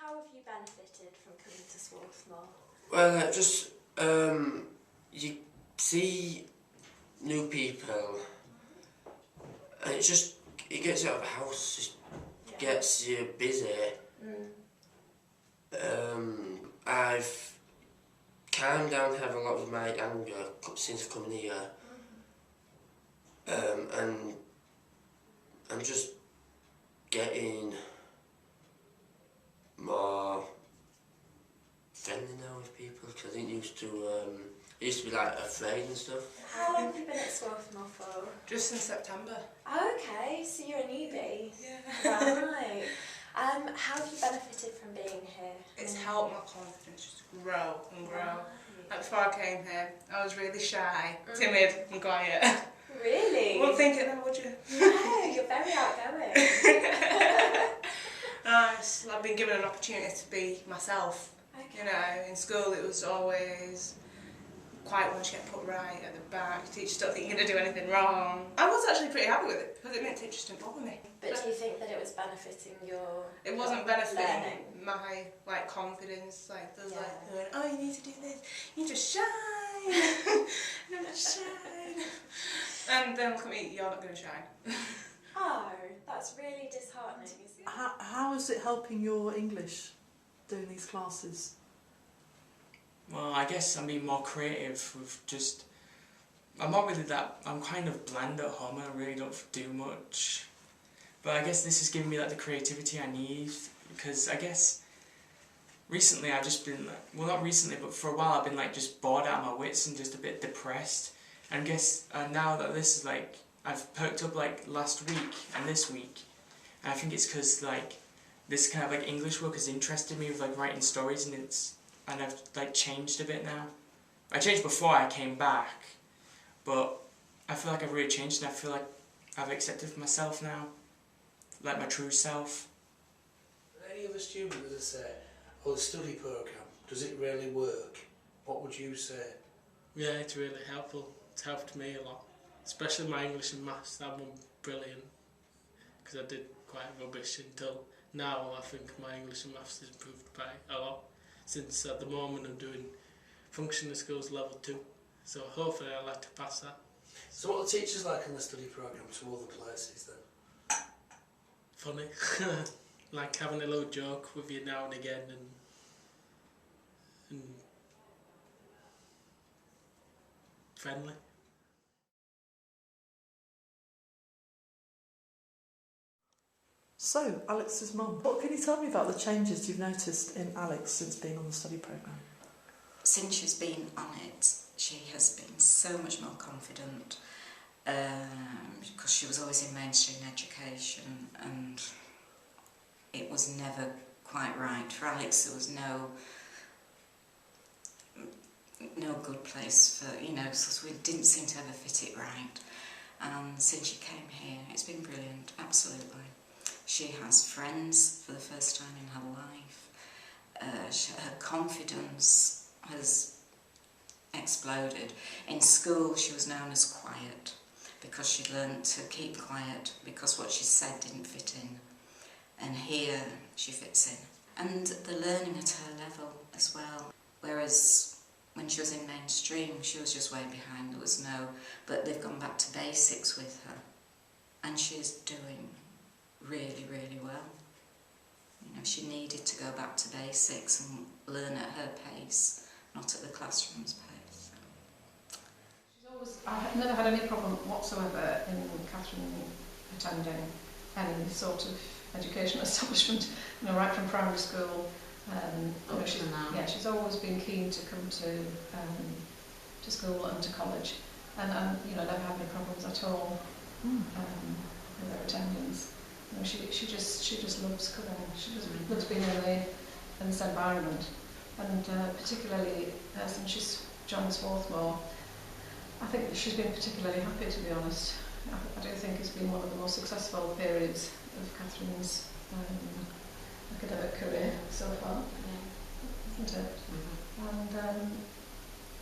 How have you benefited from coming to Swarthmore? Well, just you see new people, and it gets you out of the house, it gets you busy. I've calmed down, have a lot of my anger since coming here, and I'm just getting more friendly now with people, because I didn't used to be like afraid and stuff. How long have you been at Swarthmore for? Just since September. Okay, so you're a newbie. Yeah. Right. How have you benefited from being here? It's helped my confidence just grow and grow. Right. Like before I came here, I was really shy, timid and quiet. Really? You wouldn't think it though, would you? No, you're very outgoing. I've been given an opportunity to be myself. Okay. You know, in school it was always quiet once you get put right at the back, teachers don't think you're going to do anything wrong. I was actually pretty happy with it because it meant teachers didn't bother me. But do you think that it was benefiting your It wasn't benefiting learning? my confidence, like there's Yeah. oh you need to do this, you just shine, you just shine. And then look at me, you're not going to shine. Oh, that's really disheartening, isn't it? How is it helping your English, doing these classes? Well, I guess I'm being more creative with just... I'm not really that... I'm kind of bland at home, I really don't do much. But I guess this is giving me like the creativity I need, because I guess recently I've just been... Well, not recently, but for a while I've been like just bored out of my wits and just a bit depressed. And I guess now that this is like... I've perked up like last week and this week, and I think it's because like this kind of like English work has interested me with like writing stories, and I've like changed a bit now. I changed before I came back, but I feel like I've really changed, and I feel like I've accepted myself now, like my true self. Any other student that say, oh, the study programme, does it really work? What would you say? Yeah, it's really helpful. It's helped me a lot, especially my English and maths. That one brilliant, because I did quite rubbish until now. I think my English and maths has improved by a lot, since at the moment I'm doing functional skills level 2, so hopefully I'd like to pass that. So what are the teachers like on the study programme to other places then? Funny, like having a little joke with you now and again, and friendly. So, Alex's mum, what can you tell me about the changes you've noticed in Alex since being on the study programme? Since she's been on it, she has been so much more confident, because she was always in mainstream education and it was never quite right. For Alex there was no good place for, you know, so we didn't seem to ever fit it right. And since she came here, it's been brilliant, absolutely. She has friends for the first time in her life. Her confidence has exploded. In school she was known as quiet because she'd learned to keep quiet because what she said didn't fit in. And here she fits in. And the learning at her level as well. Whereas when she was in mainstream she was just way behind, there was no... But they've gone back to basics with her. And she's doing really, really well. You know, she needed to go back to basics and learn at her pace, not at the classroom's pace. I've never had any problem whatsoever in Catherine attending any sort of educational establishment, you know, right from primary school. You know, she's always been keen to come to school and to college, and you know, never had any problems at all with her attendance. You know, she just loves coming. She just loves being in this environment, and particularly since she's joined Swarthmore, I think she's been particularly happy, to be honest. I do think it's been one of the most successful periods of Catherine's academic career so far, isn't it? Mm-hmm.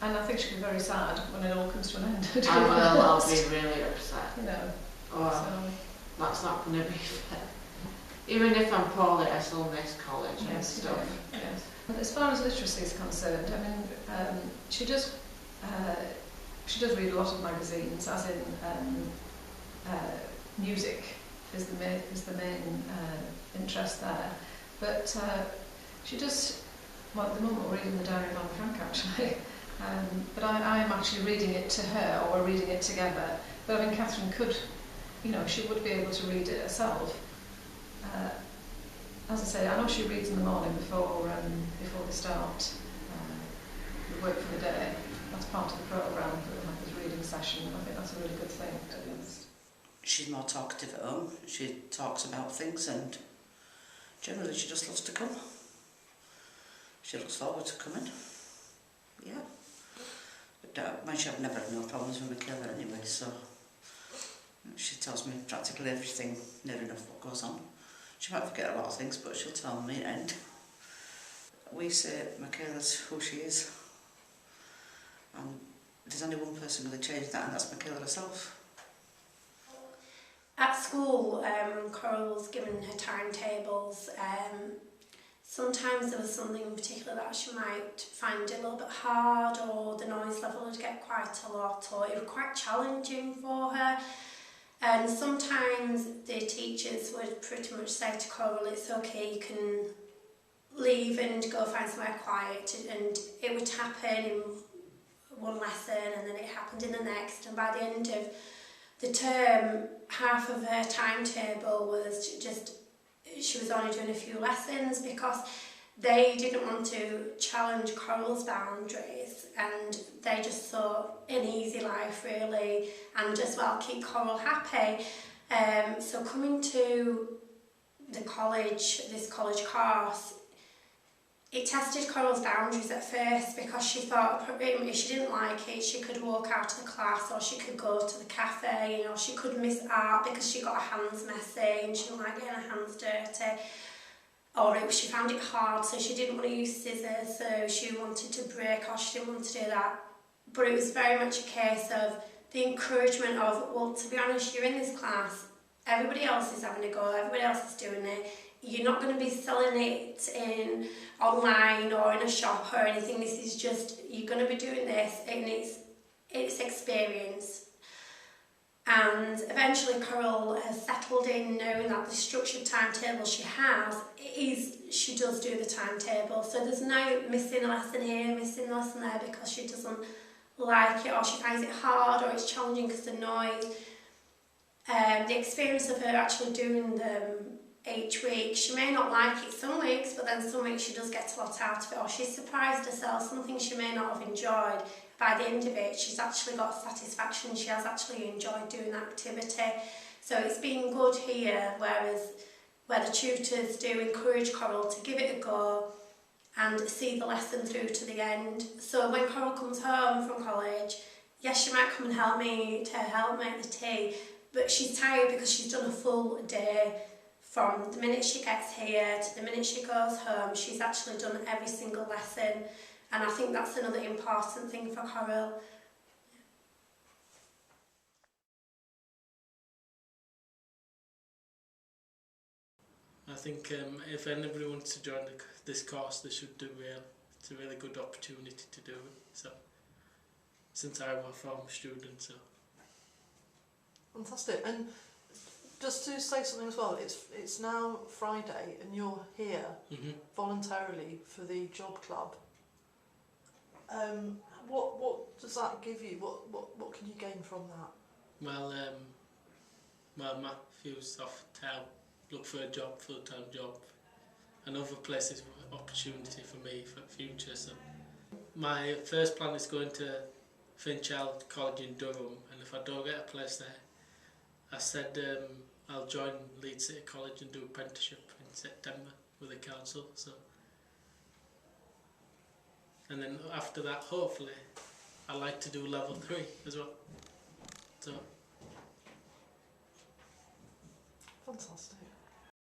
And I think she'll be very sad when it all comes to an end. I'll be really upset. You know. Well, that's not going to be fair. Even if I'm poorly, I still miss college and stuff. Yes. As far as literacy is concerned, I mean, she does read a lot of magazines, as in music is the main interest there. But she does, well, at the moment we're reading the Diary of Anne Frank actually, but I am actually reading it to her, or we're reading it together. But I mean, Catherine could, you know, she would be able to read it herself. As I say, I know she reads in the morning before they start the work for the day. That's part of the programme, that we'll have this reading session, and I think that's a really good thing, to be honest. She's more talkative at home. She talks about things, and generally she just loves to come. She looks forward to coming. Yeah. But I've never had no problems with Michaela anyway, so she tells me practically everything, near enough what goes on. She might forget a lot of things, but she'll tell me at the end. We say Michaela's who she is. And there's only one person going to change that, and that's Michaela herself. At school, Coral was given her timetables. Sometimes there was something in particular that she might find a little bit hard, or the noise level would get quite a lot, or it was quite challenging for her. And sometimes the teachers would pretty much say to Coral, it's okay, you can leave and go find somewhere quiet, and it would happen in one lesson and then it happened in the next, and by the end of the term half of her timetable was just, she was only doing a few lessons because they didn't want to challenge Coral's boundaries, and they just saw an easy life really, and just well keep Coral happy. So coming to the college, this college course, it tested Coral's boundaries at first, because she thought if she didn't like it, she could walk out of the class, or she could go to the cafe, you know, she could miss art because she got her hands messy and she didn't like getting her hands dirty. Or she found it hard, so she didn't want to use scissors, so she wanted to break, or she didn't want to do that. But it was very much a case of the encouragement of, well, to be honest, you're in this class, everybody else is having a go, everybody else is doing it, you're not going to be selling it in online or in a shop or anything, this is just, you're going to be doing this, and it's experience. And eventually Coral has settled in, knowing that the structured timetable she has is, she does do the timetable, so there's no missing a lesson here, missing a lesson there because she doesn't like it, or she finds it hard, or it's challenging because of the noise. The experience of her actually doing them each week, she may not like it some weeks, but then some weeks she does get a lot out of it, or she's surprised herself, something she may not have enjoyed. By the end of it, she's actually got satisfaction, she has actually enjoyed doing that activity. So it's been good here, where the tutors do encourage Coral to give it a go and see the lesson through to the end. So when Coral comes home from college, yes, she might come and help me make the tea, but she's tired because she's done a full day. From the minute she gets here to the minute she goes home, she's actually done every single lesson. And I think that's another important thing for Coral. I think if anybody wants to join this course, they should do it. It's a really good opportunity to do it. So, since I'm a former student, so. Fantastic. And just to say something as well, it's now Friday and you're here voluntarily for the job club. What does that give you? What can you gain from that? Well, Matthew's off to help look for a job, full-time job, and other places opportunity for me for the future. So my first plan is going to Finchal College in Durham, and if I don't get a place there, I said I'll join Leeds City College and do apprenticeship in September with the council. So, and then after that, hopefully, I like to do level 3 as well. So. Fantastic.